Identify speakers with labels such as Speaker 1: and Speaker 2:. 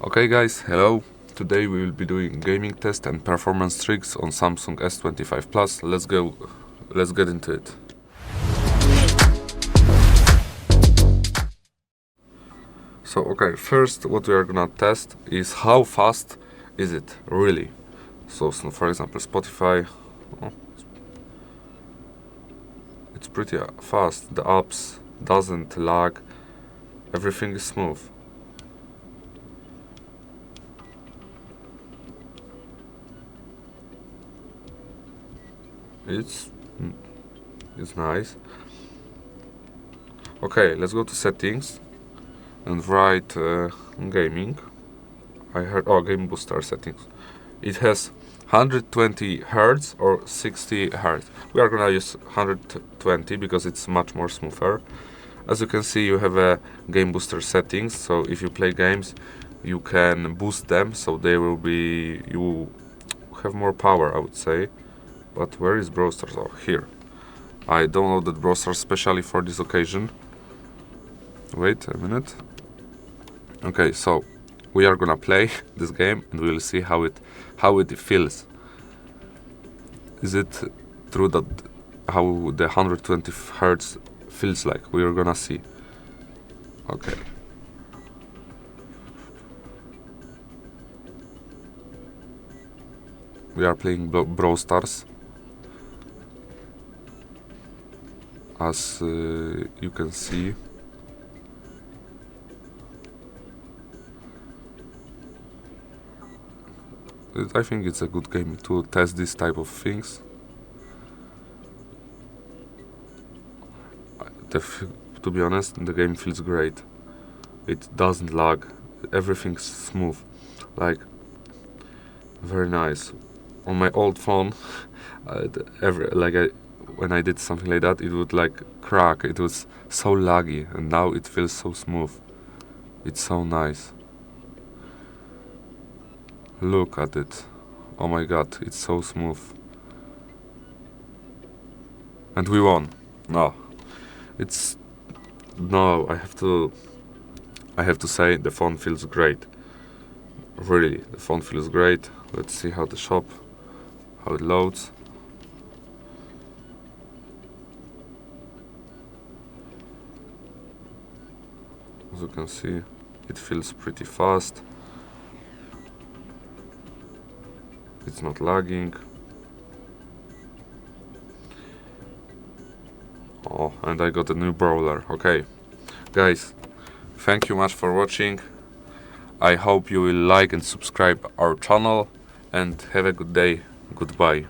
Speaker 1: Okay guys, hello. Today we will be doing gaming test and performance tricks on Samsung S25 Plus. Let's get into it. So okay, first what we are gonna test is how fast is it really. So for example Spotify, it's pretty fast. The apps doesn't lag, everything is smooth. It's nice. Okay, let's go to settings and write gaming. I heard game booster settings. It has 120 Hz or 60 Hz. We are gonna use 120 because it's much more smoother. As you can see, you have a game booster settings, so if you play games you can boost them, so you have more power, I would say. But where is Brawl Stars? Oh, here. I downloaded Brawl Stars specially for this occasion. Wait a minute. Okay, so we are gonna play this game and we'll see how it feels. Is it true that how the 120 Hz feels like? We are gonna see. Okay. We are playing Brawl Stars. As you can see, I think it's a good game to test this type of things. To be honest, the game feels great. It doesn't lag, everything's smooth, like very nice. On my old phone, when I did something like that, it would like crack. It was so laggy, and now it feels so smooth. It's so nice. Look at it. Oh my god, it's so smooth. And we won. I have to say the phone feels great. Really, the phone feels great. Let's see how it loads. As you can see, it feels pretty fast. It's not lagging. Oh, and I got a new brawler. Okay, guys, thank you much for watching. I hope you will like and subscribe our channel and have a good day. Goodbye.